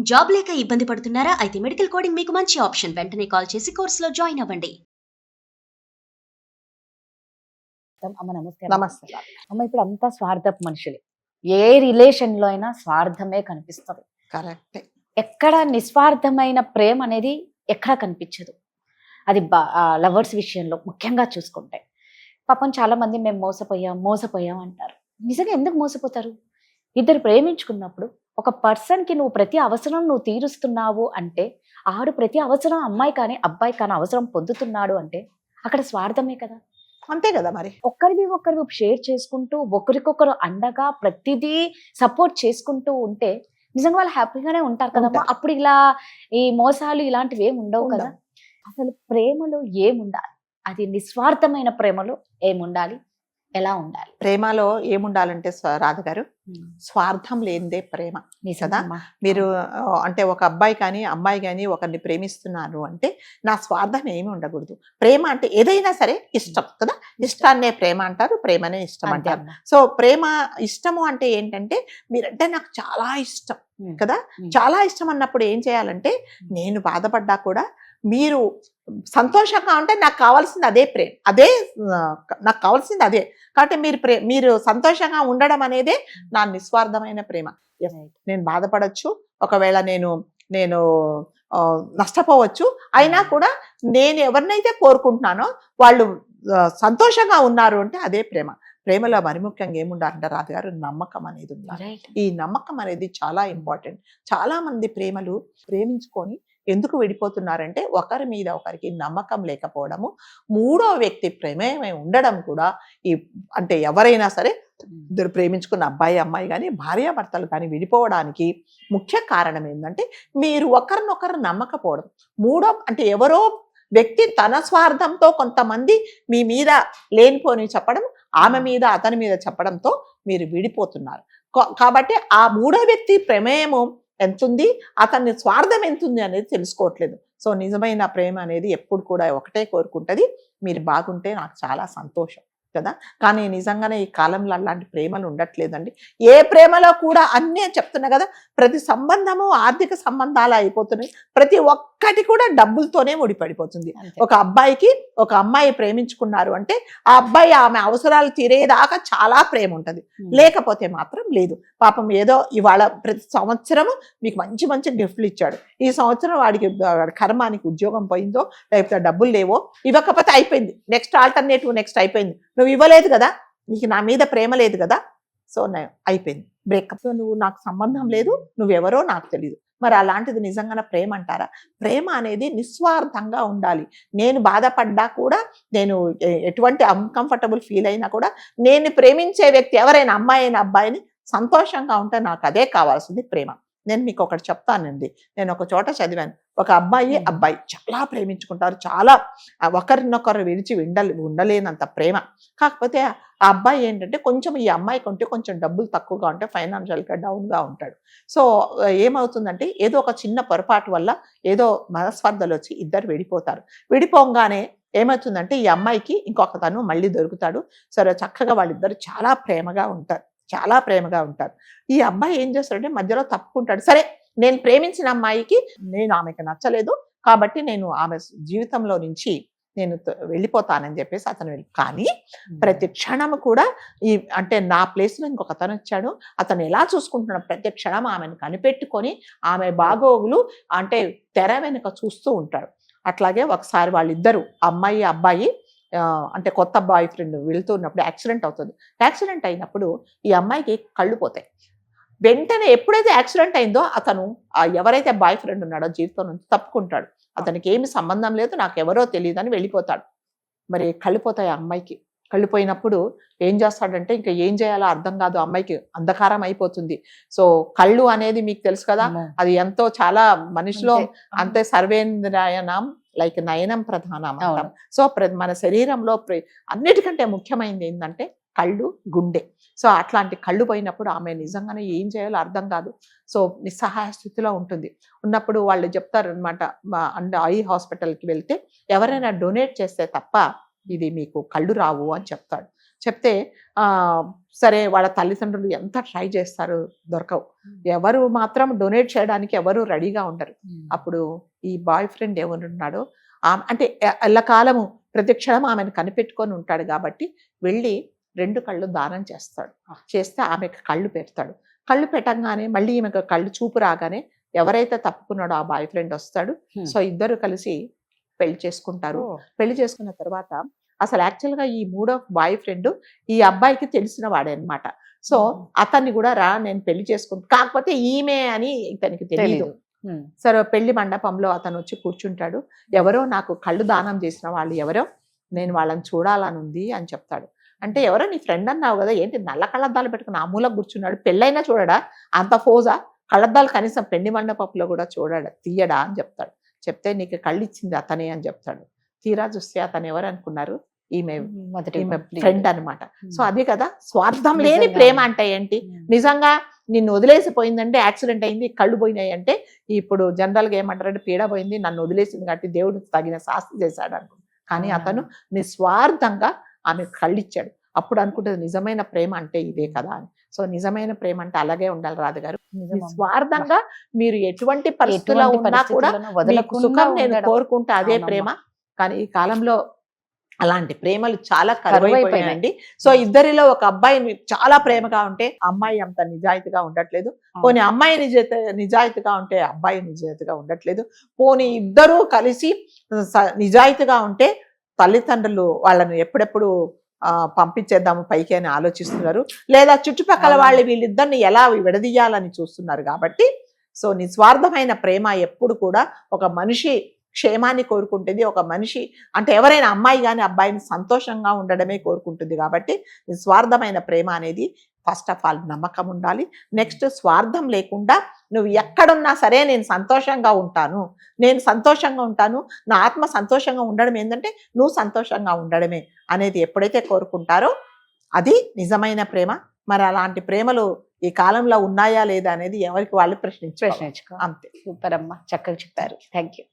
Job లేక ఇబ్బంది పడుతున్నారా? అయితే మెడికల్ కోడింగ్ మీకు మంచి ఆప్షన్. వెంటనే కాల్ చేసి కోర్సులో జాయిన్ అవ్వండి. అమ్మ నమస్తే. నమస్తే. అమ్మ ఇప్పుడు అంతా స్వార్థపు మనుషులే. ఏ రిలేషన్ లో అయినా స్వార్థమే కనిపిస్తుంది. కరెక్టే. ఎక్కడ నిస్వార్థమైన ప్రేమ అనేది ఎక్కడ కనిపించదు. అది లవర్స్ విషయంలో ముఖ్యంగా చూసుకుంటే పాపం చాలా మంది మేము మోసపోయాం అంటారు. నిజంగా ఎందుకు మోసపోతారు? ఇద్దరు ప్రేమించుకున్నప్పుడు ఒక పర్సన్ కి నువ్వు ప్రతి అవసరం నువ్వు తీరుస్తున్నావు అంటే, ఆడు ప్రతి అవసరం అమ్మాయి కానీ అబ్బాయి కానీ అవసరం పొందుతున్నాడు అంటే అక్కడ స్వార్థమే కదా. అంతే కదా మరి. ఒకరివి షేర్ చేసుకుంటూ ఒకరికొకరు అండగా ప్రతిదీ సపోర్ట్ చేసుకుంటూ ఉంటే నిజంగా వాళ్ళు హ్యాపీగానే ఉంటారు కదమ్మా. అప్పుడు ఇలా ఈ మోసాలు ఇలాంటివి ఏమి ఉండవు కదా. అసలు ప్రేమలో ఏముండాలి? అది నిస్వార్థమైన ప్రేమలో ఏముండాలి, ఎలా ఉండాలి? ప్రేమలో ఏముండాలంటే రాధ గారు, స్వార్థం లేనిదే ప్రేమ కదా. మీరు అంటే ఒక అబ్బాయి కానీ అమ్మాయి కానీ ఒకరిని ప్రేమిస్తున్నారు అంటే నా స్వార్థం ఏమి ఉండకూడదు. ప్రేమ అంటే ఏదైనా సరే ఇష్టం కదా. ఇష్టాన్నే ప్రేమ అంటారు, ప్రేమనే ఇష్టం అంటారు. సో ప్రేమ ఇష్టము అంటే ఏంటంటే మీరంటే నాకు చాలా ఇష్టం కదా. చాలా ఇష్టం అన్నప్పుడు ఏం చేయాలంటే, నేను బాధపడ్డా కూడా మీరు సంతోషంగా ఉంటే నాకు కావాల్సింది అదే ప్రేమ, అదే నాకు కావాల్సింది అదే. కాబట్టి మీరు సంతోషంగా ఉండడం అనేదే నా నిస్వార్థమైన ప్రేమ. నేను బాధపడచ్చు, ఒకవేళ నేను నష్టపోవచ్చు, అయినా కూడా నేను ఎవరినైతే కోరుకుంటున్నానో వాళ్ళు సంతోషంగా ఉన్నారు అంటే అదే ప్రేమ. ప్రేమలో మరి ముఖ్యంగా ఏముండాలంటే రాజుగారు, నమ్మకం అనేది ఉండాలి. ఈ నమ్మకం అనేది చాలా ఇంపార్టెంట్. చాలా మంది ప్రేమించుకొని ఎందుకు విడిపోతున్నారంటే ఒకరి మీద ఒకరికి నమ్మకం లేకపోవడము, మూడో వ్యక్తి ప్రమేయమై ఉండడం కూడా. అంటే ఎవరైనా సరే ఇద్దరు ప్రేమించుకున్న అబ్బాయి అమ్మాయి కానీ భార్యాభర్తలు కానీ విడిపోవడానికి ముఖ్య కారణం ఏంటంటే మీరు ఒకరినొకరు నమ్మకపోవడం. మూడో అంటే ఎవరో వ్యక్తి తన స్వార్థంతో కొంతమంది మీ మీద లేనిపోని చెప్పడం, ఆమె మీద అతని మీద చెప్పడంతో మీరు విడిపోతున్నారు. కాబట్టి ఆ మూడో వ్యక్తి ప్రమేయము ఎంతుంది, అతని స్వార్థం ఎంతుంది అనేది తెలుసుకోవట్లేదు. సో నిజమైన ప్రేమ అనేది ఎప్పుడు కూడా ఒకటే కోరుకుంటుంది, మీరు బాగుంటే నాకు చాలా సంతోషం కదా. కానీ నిజంగానే ఈ కాలంలో అలాంటి ప్రేమలు ఉండట్లేదండి. ఏ ప్రేమలో కూడా అన్నీ చెప్తున్నా కదా, ప్రతి సంబంధము ఆర్థిక సంబంధాలు అయిపోతున్నాయి. ప్రతి ఒక్కటి కూడా డబ్బులతోనే ముడిపడిపోతుంది. ఒక అబ్బాయికి ఒక అమ్మాయి ప్రేమించుకున్నారు అంటే ఆ అబ్బాయి ఆమె అవసరాలు తీరేదాకా చాలా ప్రేమ ఉంటుంది, లేకపోతే మాత్రం లేదు. పాపం ఏదో ఇవాళ ప్రతి సంవత్సరము మీకు మంచి మంచి గిఫ్ట్లు ఇచ్చాడు, ఈ సంవత్సరం వాడికి కర్మానికి ఉద్యోగం పోయిందో లేకపోతే డబ్బులు లేవో, ఇవ్వకపోతే అయిపోయింది, నెక్స్ట్ ఆల్టర్నేటివ్ నెక్స్ట్ అయిపోయింది. నువ్వు ఇవ్వలేదు కదా, నీకు నా మీద ప్రేమ లేదు కదా, సో అయిపోయింది బ్రేకప్. సో నువ్వు నాకు సంబంధం లేదు, నువ్వెవరో నాకు తెలియదు. మరి అలాంటిది నిజంగానే ప్రేమ అంటారా? ప్రేమ అనేది నిస్వార్థంగా ఉండాలి. నేను బాధపడ్డా కూడా, నేను ఎటువంటి అన్కంఫర్టబుల్ ఫీల్ అయినా కూడా, నేను ప్రేమించే వ్యక్తి ఎవరైనా అమ్మాయి అయినా అబ్బాయిని సంతోషంగా ఉంటే నాకు అదే కావాల్సింది ప్రేమ. నేను మీకు ఒకటి చెప్తానండి. నేను ఒక చోట చదివాను, ఒక అబ్బాయి అబ్బాయి చాలా ప్రేమించుకుంటారు, చాలా ఒకరినొకరు విడిచి ఉండలేనంత ప్రేమ. కాకపోతే ఆ అబ్బాయి ఏంటంటే కొంచెం ఈ అమ్మాయి కొంటే కొంచెం డబ్బులు తక్కువగా ఉంటే ఫైనాన్షియల్గా డౌన్గా ఉంటాడు. సో ఏమవుతుందంటే ఏదో ఒక చిన్న పొరపాటు వల్ల ఏదో మనస్పర్ధలు వచ్చి ఇద్దరు విడిపోతారు. విడిపోగానే ఏమవుతుందంటే ఈ అమ్మాయికి ఇంకొక తను మళ్ళీ దొరుకుతాడు. సరే చక్కగా వాళ్ళిద్దరు చాలా ప్రేమగా ఉంటారు. ఈ అబ్బాయి ఏం చేస్తాడంటే మధ్యలో తప్పుకుంటాడు. సరే నేను ప్రేమించిన అమ్మాయికి ఆమెకి నచ్చలేదు కాబట్టి నేను ఆమె జీవితంలో నుంచి నేను వెళ్ళిపోతానని చెప్పేసి అతను కానీ ప్రతి క్షణము కూడా అంటే నా ప్లేస్లో ఇంకొక అతను వచ్చాడు, అతను ఎలా చూసుకుంటున్నాడు, ప్రతి క్షణం ఆమెను కనిపెట్టుకొని ఆమె బాగోగులు అంటే తెర వెనుక చూస్తూ ఉంటాడు. అట్లాగే ఒకసారి వాళ్ళిద్దరు అమ్మాయి అబ్బాయి అంటే కొత్త బాయ్ ఫ్రెండ్ వెళ్తున్నప్పుడు యాక్సిడెంట్ అవుతుంది. యాక్సిడెంట్ అయినప్పుడు ఈ అమ్మాయికి కళ్ళు పోతాయి. వెంటనే ఎప్పుడైతే యాక్సిడెంట్ అయిందో అతను ఎవరైతే బాయ్ ఫ్రెండ్ ఉన్నాడో జీవితం నుంచి తప్పుకుంటాడు. అతనికి ఏమి సంబంధం లేదు, నాకు ఎవరో తెలియదు అని వెళ్ళిపోతాడు. మరి కళ్ళు పోతాయి ఆ అమ్మాయికి. కళ్ళు పోయినప్పుడు ఏం చేస్తాడంటే ఇంకా ఏం చేయాలో అర్థం కాదు, అమ్మాయికి అంధకారం అయిపోతుంది. సో కళ్ళు అనేది మీకు తెలుసు కదా, అది ఎంతో చాలా మనిషిలో అంతే సర్వేంద్రాయనం లైక్ నయనం ప్రధానం అంటాం. సో మన శరీరంలో అన్నిటికంటే ముఖ్యమైనది ఏంటంటే కళ్ళు, గుండె. సో అట్లాంటి కళ్ళు పోయినప్పుడు ఆమె నిజంగానే ఏం చేయాలో అర్థం కాదు. సో నిస్సహాయ స్థితిలో ఉన్నప్పుడు వాళ్ళు చెప్తారు అనమాట, ఐ హాస్పిటల్కి వెళ్తే ఎవరైనా డొనేట్ చేస్తే తప్ప ఇది మీకు కళ్ళు రావు అని చెప్తాడు. చెప్తే సరే వాళ్ళ తల్లిదండ్రులు ఎంత ట్రై చేస్తారు, దొరకవు. ఎవరు మాత్రం డొనేట్ చేయడానికి ఎవరు రెడీగా ఉండరు. అప్పుడు ఈ బాయ్ ఫ్రెండ్ ఎవరున్నాడో అంటే ఎల్లకాలము ప్రతి క్షణం ఆమెను కనిపెట్టుకొని ఉంటాడు కాబట్టి వెళ్ళి 2 కళ్ళు దానం చేస్తాడు. చేస్తే ఆమెకు కళ్ళు పెడతాడు. కళ్ళు పెట్టంగానే మళ్ళీ ఈమెకు కళ్ళు చూపు రాగానే ఎవరైతే తప్పుకున్నాడో ఆ బాయ్ ఫ్రెండ్ వస్తాడు. సో ఇద్దరు కలిసి పెళ్లి చేసుకుంటారు. పెళ్లి చేసుకున్న తర్వాత అసలు యాక్చువల్గా ఈ 3వ బాయ్ ఫ్రెండ్ ఈ అబ్బాయికి తెలిసిన వాడే అనమాట. సో అతన్ని కూడా రా నేను పెళ్లి చేసుకుంటా, కాకపోతే ఈమె అని ఇతనికి తెలియదు. సరే పెళ్లి మండపంలో అతను వచ్చి కూర్చుంటాడు. ఎవరో నాకు కళ్ళు దానం చేసిన వాళ్ళు ఎవరో, నేను వాళ్ళని చూడాలని ఉంది అని చెప్తాడు. అంటే ఎవరో నీ ఫ్రెండ్ అన్నావు కదా, ఏంటి నల్ల కళ్ళద్దాలు పెట్టుకుని ఆ మూలకు కూర్చున్నాడు, పెళ్ళైనా చూడడా, అంత ఫోజా, కళ్ళద్దాలు కనీసం పెళ్లి మండపంలో కూడా తీయడా అని చెప్తాడు. చెప్తే నీకు కళ్ళు ఇచ్చింది అతనే అని చెప్తాడు. తీరా చూస్తే అతను ఎవరు అనుకున్నారు, ఈమె ఫ్రెండ్ అనమాట. సో అది కదా స్వార్థం లేని ప్రేమ అంటే ఏంటి. నిజంగా నిన్ను వదిలేసిపోయిందంటే, యాక్సిడెంట్ అయింది, కళ్ళు పోయినాయి అంటే ఇప్పుడు జనరల్గా ఏమంటారంటే పీడ పోయింది, నన్ను వదిలేసింది కాబట్టి దేవుడు తగిన శాస్తి చేశాడు అనుకుంటా. కానీ అతను నిస్వార్థంగా ఆమె కళ్ళు ఇచ్చాడు. అప్పుడు అనుకుంటుంది నిజమైన ప్రేమ అంటే ఇదే కదా అని. సో నిజమైన ప్రేమ అంటే అలాగే ఉండాలి రాధగారు. నిస్వార్థంగా మీరు ఎటువంటి పరిస్థితుల్లో ఉన్నా కూడా మీకు సుఖం నేను కోరుకుంటా, అదే ప్రేమ. కానీ ఈ కాలంలో అలాంటి ప్రేమలు చాలా కరువైపోయాయండి. సో ఇద్దరిలో ఒక అబ్బాయి చాలా ప్రేమగా ఉంటే అమ్మాయి అంత నిజాయితీగా ఉండట్లేదు. పోనీ అమ్మాయి నిజాయితీగా ఉంటే అబ్బాయి నిజాయితీగా ఉండట్లేదు. పోనీ ఇద్దరూ కలిసి నిజాయితీగా ఉంటే తల్లిదండ్రులు వాళ్ళని ఎప్పుడెప్పుడు పంపించేద్దాము పైకి అని ఆలోచిస్తున్నారు. లేదా చుట్టుపక్కల వాళ్ళు వీళ్ళిద్దరిని ఎలా విడదీయాలని చూస్తున్నారు. కాబట్టి సో నిస్వార్థమైన ప్రేమ ఎప్పుడు కూడా ఒక మనిషి క్షేమాన్ని కోరుకుంటుంది. ఒక మనిషి అంటే ఎవరైనా అమ్మాయి కానీ అబ్బాయిని సంతోషంగా ఉండడమే కోరుకుంటుంది. కాబట్టి నిస్వార్థమైన ప్రేమ అనేది ఫస్ట్ ఆఫ్ ఆల్ నమ్మకం ఉండాలి. నెక్స్ట్ స్వార్థం లేకుండా నువ్వు ఎక్కడున్నా సరే నేను సంతోషంగా ఉంటాను, నేను సంతోషంగా ఉంటాను, నా ఆత్మ సంతోషంగా ఉండడం ఏంటంటే నువ్వు సంతోషంగా ఉండడమే అనేది ఎప్పుడైతే కోరుకుంటారో అది నిజమైన ప్రేమ. మరి అలాంటి ప్రేమలు ఈ కాలంలో ఉన్నాయా లేదా అనేది ఎవరికి వాళ్ళు ప్రశ్నించుకో అంతే. సూపర్ అమ్మా, చక్కగా చెప్పారు. Thank you.